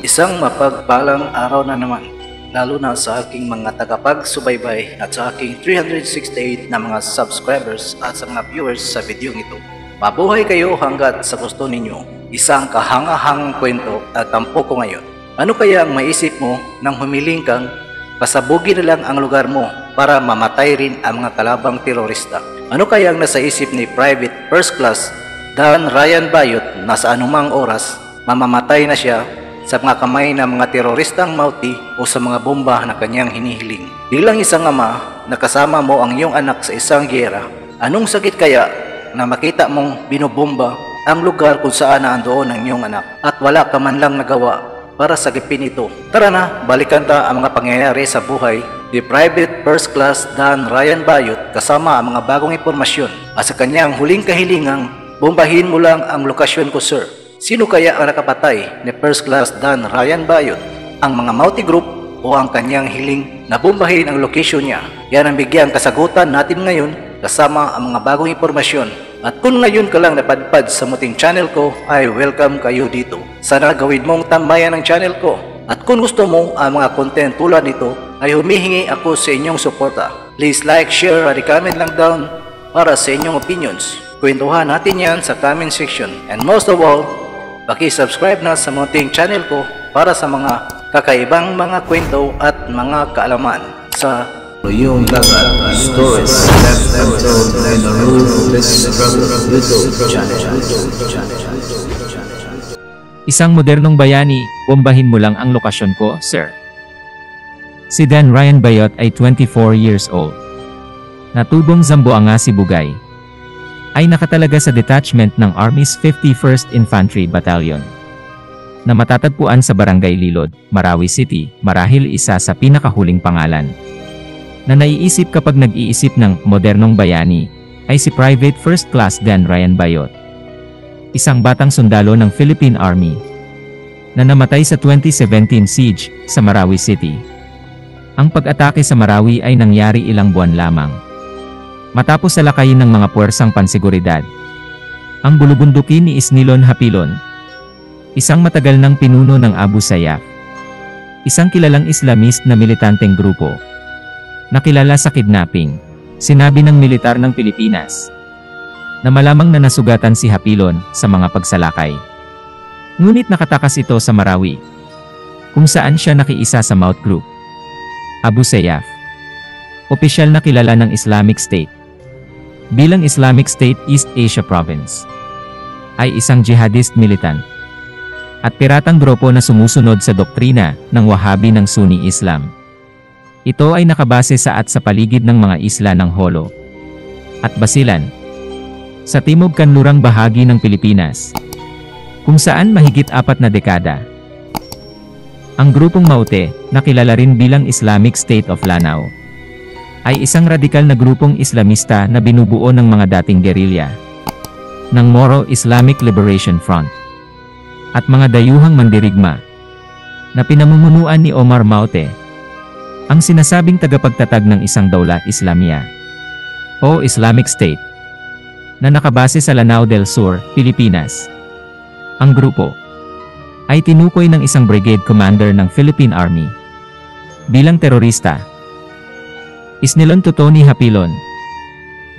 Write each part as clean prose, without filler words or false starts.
Isang mapagpalang araw na naman, lalo na sa aking mga tagapagsubaybay at sa aking 368 na mga subscribers at sa mga viewers sa video ito. Mabuhay kayo hanggat sa gusto ninyo. Isang kahangahangang kwento at tampo ko ngayon. Ano kaya ang maisip mo nang humiling kang pasabugin na lang ang lugar mo para mamatay rin ang mga kalabang terorista? Ano kaya ang nasa isip ni Private First Class Dan Ryan Bayot na sa anumang oras mamamatay na siya sa mga kamay ng mga teroristang Mauti o sa mga bomba na kanyang hinihiling? Bilang isang ama na kasama mo ang iyong anak sa isang giyera, anong sakit kaya na makita mong binobomba ang lugar kung saan naandoon ang iyong anak at wala ka man lang nagawa para sagipin ito? Tara na, balikan ta ang mga pangyayari sa buhay ni Private First Class Dan Ryan Bayot kasama ang mga bagong impormasyon at sa kanyang huling kahilingang bombahin mo lang ang lokasyon ko, sir. Sino kaya ang nakapatay ni First Class Dan Ryan Bayot? Ang mga Mauti Group o ang kanyang hiling na bombahin ang location niya? Yan ang bigyang kasagutan natin ngayon kasama ang mga bagong impormasyon. At kung ngayon ka lang napadpad sa muting channel ko, ay welcome kayo dito. Sana gawin mong tambayan ng channel ko. At kung gusto mo ang mga content tulad nito, ay humihingi ako sa inyong suporta. Please like, share, at comment lang down para sa inyong opinions. Kwentuhan natin yan sa comment section. And most of all, paki-subscribe na sa munting channel ko para sa mga kakaibang mga kwento at mga kaalaman sa Yung lahat stories left untold in the ruthless struggle YouTube channel. Isang modernong bayani, bombahin mo lang ang lokasyon ko, sir. Si Dan Ryan Bayot ay 24 years old. Natubong Zamboanga, Sibugay. Ay nakatalaga sa detachment ng Army's 51st Infantry Battalion na matatagpuan sa Barangay Lilod, Marawi City, marahil isa sa pinakahuling pangalan na naiisip kapag nag-iisip ng modernong bayani ay si Private First Class Dan Ryan Bayot, isang batang sundalo ng Philippine Army na namatay sa 2017 siege sa Marawi City. Ang pag-atake sa Marawi ay nangyari ilang buwan lamang matapos salakayin ng mga puwersang pansiguridad ang bulubundukin ni Isnilon Hapilon, isang matagal ng pinuno ng Abu Sayyaf, isang kilalang Islamist na militanteng grupo na kilala sa kidnapping. Sinabi ng militar ng Pilipinas na malamang na nasugatan si Hapilon sa mga pagsalakay. Ngunit nakatakas ito sa Marawi, kung saan siya nakiisa sa Maut Group. Abu Sayyaf, opisyal na kilala ng Islamic State bilang Islamic State East Asia Province, ay isang jihadist militant at piratang grupo na sumusunod sa doktrina ng Wahhabi ng Sunni Islam. Ito ay nakabase sa paligid ng mga isla ng Holo at Basilan sa timog kanlurang bahagi ng Pilipinas, kung saan mahigit 4 na dekada. Ang grupong Maute, na kilala rin bilang Islamic State of Lanao, ay isang radikal na grupong Islamista na binubuo ng mga dating gerilya ng Moro Islamic Liberation Front at mga dayuhang mandirigma na pinamumunuan ni Omar Maute, ang sinasabing tagapagtatag ng isang Daulat Islamia o Islamic State na nakabase sa Lanao del Sur, Pilipinas. Ang grupo ay tinukoy ng isang brigade commander ng Philippine Army bilang terorista. Isnilon Totoni Hapilon,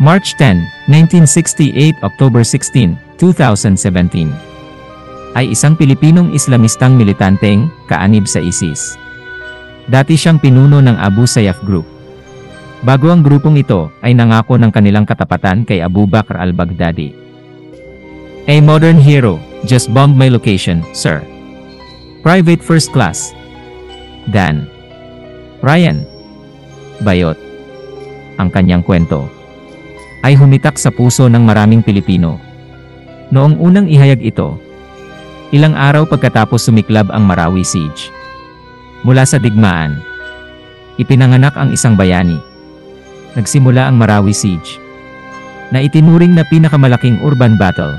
March 10, 1968 – October 16, 2017, ay isang Pilipinong Islamistang militanteng kaanib sa ISIS. Dati siyang pinuno ng Abu Sayyaf Group. Bago ang grupong ito ay nangako ng kanilang katapatan kay Abu Bakr al-Baghdadi. A modern hero, just bombed my location, sir. Private First Class Dan Ryan Bayot. Ang kanyang kwento ay humitak sa puso ng maraming Pilipino. Noong unang ihayag ito, ilang araw pagkatapos sumiklab ang Marawi Siege. Mula sa digmaan, ipinanganak ang isang bayani. Nagsimula ang Marawi Siege, na itinuring na pinakamalaking urban battle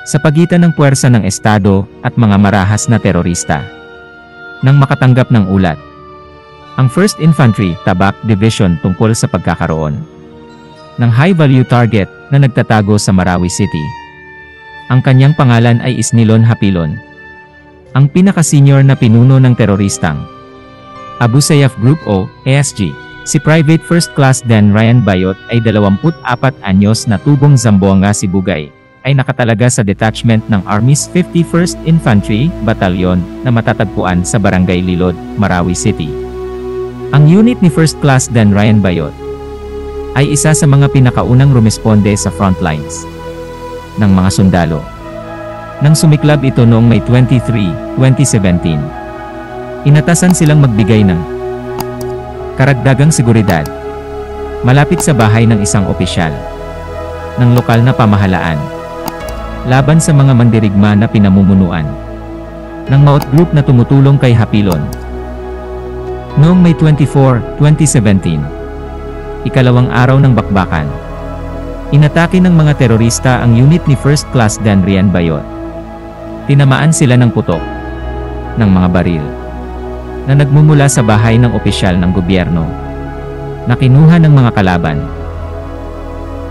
sa pagitan ng puwersa ng Estado at mga marahas na terorista. Nang makatanggap ng ulat ang 1st Infantry Tabak Division tungkol sa pagkakaroon ng high-value target na nagtatago sa Marawi City, ang kanyang pangalan ay Isnilon Hapilon. Ang pinaka-senior na pinuno ng teroristang Abu Sayyaf Group o ASG, si Private First Class Dan Ryan Bayot ay 24 anyos na tubong Zamboanga Sibugay, ay nakatalaga sa detachment ng Army's 51st Infantry Battalion na matatagpuan sa Barangay Lilod, Marawi City. Ang unit ni First Class Dan Ryan Bayot ay isa sa mga pinakaunang rumesponde sa frontlines ng mga sundalo. Nang sumiklab ito noong May 23, 2017, inatasan silang magbigay ng karagdagang seguridad malapit sa bahay ng isang opisyal ng lokal na pamahalaan laban sa mga mandirigma na pinamumunuan ng Maot Group na tumutulong kay Hapilon. Noong May 24, 2017, ikalawang araw ng bakbakan, inatake ng mga terorista ang unit ni First Class Dan Ryan Bayot. Tinamaan sila ng putok ng mga baril na nagmumula sa bahay ng opisyal ng gobyerno na kinuha ng mga kalaban.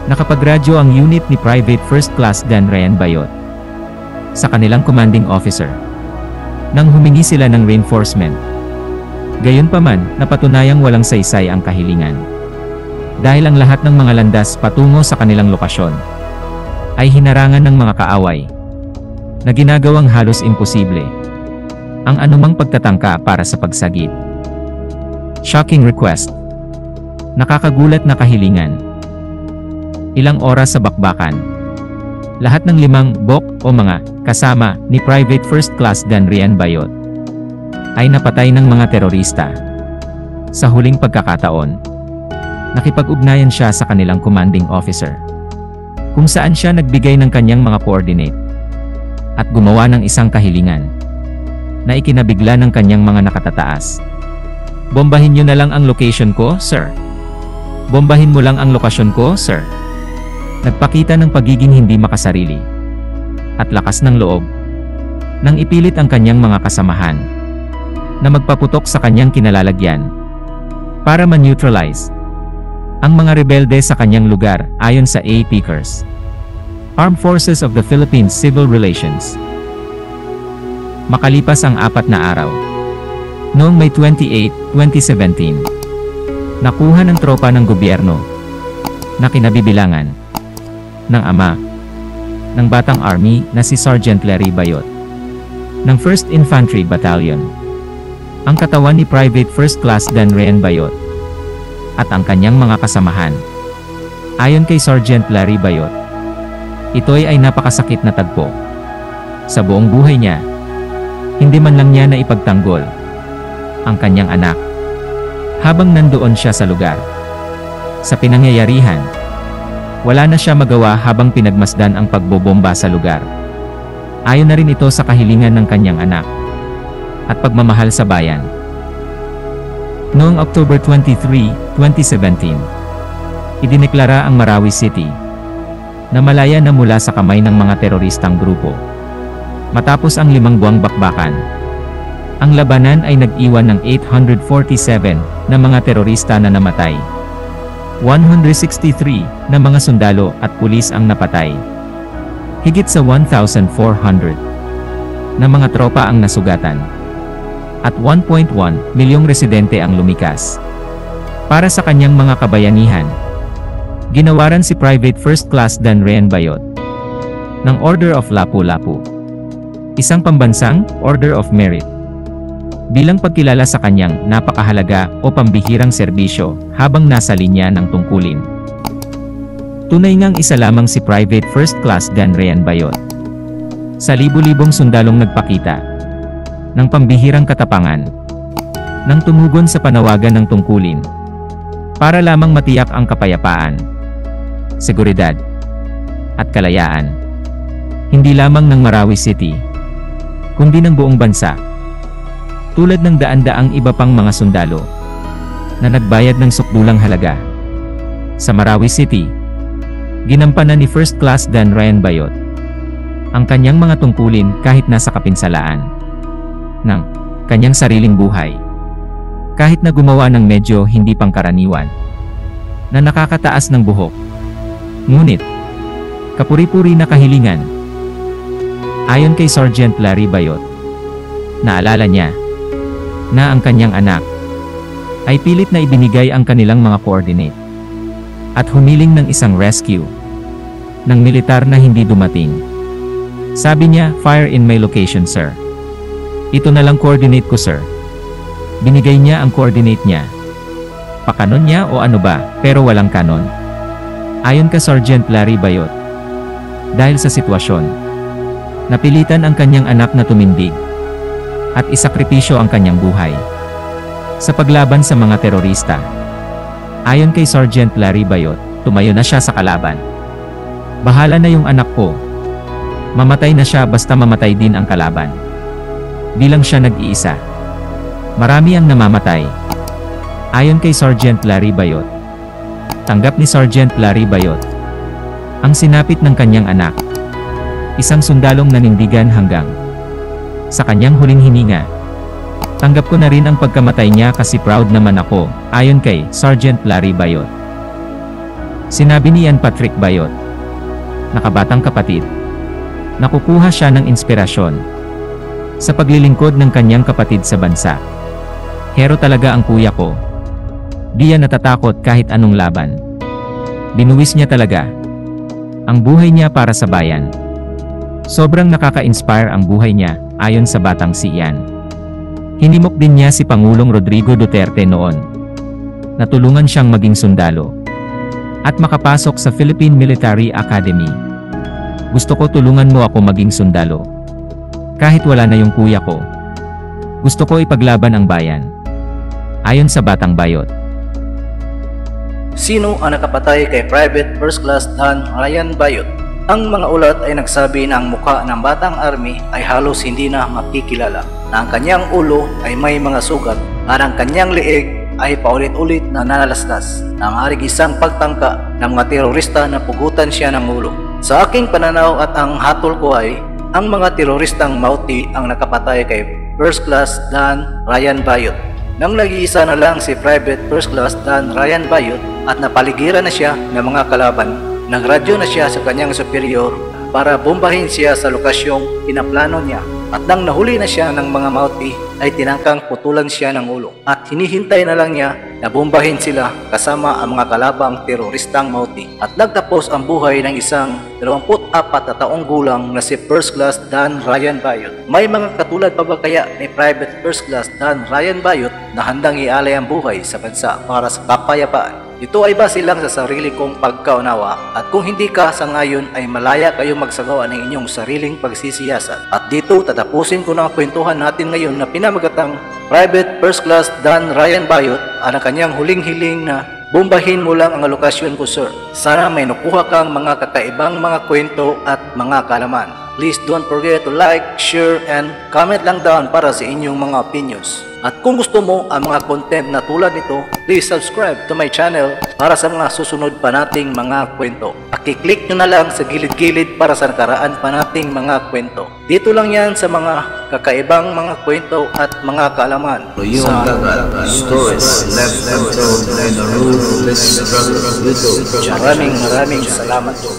Nakapagradyo ang unit ni Private First Class Dan Ryan Bayot sa kanilang commanding officer nang humingi sila ng reinforcement. Gayunpaman, napatunayang walang saysay ang kahilingan. Dahil ang lahat ng mga landas patungo sa kanilang lokasyon ay hinarangan ng mga kaaway na ginagawang halos imposible ang anumang pagtatangka para sa pagsagip. Shocking request. Nakakagulat na kahilingan. Ilang oras sa bakbakan, lahat ng 5 BOC o mga kasama ni Private First Class Dan Ryan Bayot ay napatay ng mga terorista. Sa huling pagkakataon, nakipag-ugnayan siya sa kanilang commanding officer, kung saan siya nagbigay ng kanyang mga coordinate at gumawa ng isang kahilingan na ikinabigla ng kanyang mga nakatataas. Bombahin nyo na lang ang location ko, sir. Bombahin mo lang ang lokasyon ko, sir. Nagpakita ng pagiging hindi makasarili at lakas ng loob nang ipilit ang kanyang mga kasamahan na magpaputok sa kanyang kinalalagyan para ma-neutralize ang mga rebelde sa kanyang lugar, ayon sa A. Pickers, Armed Forces of the Philippines Civil Relations. Makalipas ang 4 na araw, noong May 28, 2017, nakuha ng tropa ng gobyerno na kinabibilangan ng ama ng batang army na si Sergeant Larry Bayot ng 1st Infantry Battalion ang katawan ni Private First Class Dan Ryan Bayot at ang kanyang mga kasamahan. Ayon kay Sergeant Larry Bayot, ito'y ay napakasakit na tagpo. Sa buong buhay niya, hindi man lang niya na ipagtanggol ang kanyang anak habang nandoon siya sa lugar. Sa pinangyayarihan, wala na siya magawa habang pinagmasdan ang pagbobomba sa lugar. Ayon na rin ito sa kahilingan ng kanyang anak at pagmamahal sa bayan. Noong October 23, 2017, idineklara ang Marawi City na malaya na mula sa kamay ng mga teroristang grupo. Matapos ang 5 buwang bakbakan, ang labanan ay nag-iwan ng 847 na mga terorista na namatay. 163 na mga sundalo at pulis ang napatay. Higit sa 1,400 na mga tropa ang nasugatan. At 1.1 milyong residente ang lumikas. Para sa kanyang mga kabayanihan, ginawaran si Private First Class Dan Ryan Bayot ng Order of Lapu-Lapu, isang pambansang Order of Merit, bilang pagkilala sa kanyang napakahalaga o pambihirang serbisyo habang nasa linya ng tungkulin. Tunay ngang isa lamang si Private First Class Dan Ryan Bayot sa libu-libong sundalong nagpakita ng pambihirang katapangan nang tumugon sa panawagan ng tungkulin para lamang matiyak ang kapayapaan, seguridad at kalayaan, hindi lamang ng Marawi City, kundi ng buong bansa. Tulad ng daan-daang iba pang mga sundalo na nagbayad ng sukdulang halaga. Sa Marawi City, ginampanan ni First Class Dan Ryan Bayot ang kanyang mga tungkulin kahit nasa kapinsalaan ng kanyang sariling buhay. Kahit na gumawa ng medyo hindi pangkaraniwan na nakakataas ng buhok. Ngunit, kapuri-puri na kahilingan. Ayon kay Sergeant Larry Bayot, Naalala niya na ang kanyang anak ay pilit na ibinigay ang kanilang mga coordinate at humiling ng isang rescue ng militar na hindi dumating. Sabi niya, "Fire in my location, sir." "Ito na lang coordinate ko, sir." Binigay niya ang coordinate niya. Pakanon niya o ano ba, pero walang kanon. Ayon kay Sergeant Larry Bayot, dahil sa sitwasyon, napilitan ang kanyang anak na tumindig at isakripisyo ang kanyang buhay sa paglaban sa mga terorista. Ayon kay Sergeant Larry Bayot, tumayo na siya sa kalaban. "Bahala na yung anak ko. Mamatay na siya basta mamatay din ang kalaban." Di lang siya nag-iisa. Marami ang namamatay. Ayon kay Sergeant Larry Bayot, tanggap ni Sergeant Larry Bayot ang sinapit ng kanyang anak, isang sundalong nanindigan hanggang sa kanyang huling hininga. "Tanggap ko na rin ang pagkamatay niya kasi proud naman ako." Ayon kay Sergeant Larry Bayot. Sinabi ni Ian Patrick Bayot, nakabatang kapatid, nakukuha siya ng inspirasyon sa paglilingkod ng kanyang kapatid sa bansa. "Hero talaga ang kuya ko. Di yan natatakot kahit anong laban. Binuwis niya talaga ang buhay niya para sa bayan. Sobrang nakaka-inspire ang buhay niya." Ayon sa batang si Ian. Hinimok din niya si Pangulong Rodrigo Duterte noon. Natulungan siyang maging sundalo at makapasok sa Philippine Military Academy. "Gusto ko tulungan mo ako maging sundalo. Kahit wala na yung kuya ko. Gusto ko ipaglaban ang bayan." Ayon sa batang Bayot. Sino ang nakapatay kay Private First Class Dan Ryan Bayot? Ang mga ulat ay nagsabi na ang mukha ng batang army ay halos hindi na makikilala, na ang kanyang ulo ay may mga sugat at ang kanyang liig ay paulit-ulit na nanalaslas, na maaaring isang pagtangka ng mga terorista na pugutan siya ng ulo. Sa aking pananaw at ang hatol ko ay ang mga teroristang Mauti ang nakapatay kay First Class Dan Ryan Bayot. Nang nag-iisa na lang si Private First Class Dan Ryan Bayot at napaligiran na siya ng mga kalaban, nagradyo na siya sa kanyang superior para bombahin siya sa lokasyong pinaplano niya. At nang nahuli na siya ng mga Mauti ay tinangkang putulan siya ng ulo at hinihintay na lang niya na bombahin sila kasama ang mga kalabang teroristang Mauti. At nagtapos ang buhay ng isang 24 na taong gulang na si First Class Dan Ryan Bayot. May mga katulad pa ba kaya ni Private First Class Dan Ryan Bayot na handang ialay ang buhay sa bansa para sa kapayapaan? Ito ay base lang sa sarili kong pagkaunawa, at kung hindi ka sa ngayon ay malaya kayong magsagawa ng inyong sariling pagsisiyasat. At dito tatapusin ko na ang kwentuhan natin ngayon na pinamagatang Private First Class Dan Ryan Bayot ang kanyang huling hiling na bombahin mo lang ang lokasyon ko, sir. Sana may nakuha kang mga kakaibang mga kwento at mga kalaman. Please don't forget to like, share, and comment lang down para sa inyong mga opinions. At kung gusto mo ang mga content na tulad nito, please subscribe to my channel para sa mga susunod pa nating mga kwento. Pakiclick nyo na lang sa gilid-gilid para sa nakaraan pa nating mga kwento. Dito lang yan sa mga kakaibang mga kwento at mga kaalaman. Yung stories left untold in the ruthless struggle of YouTube. Maraming salamat po.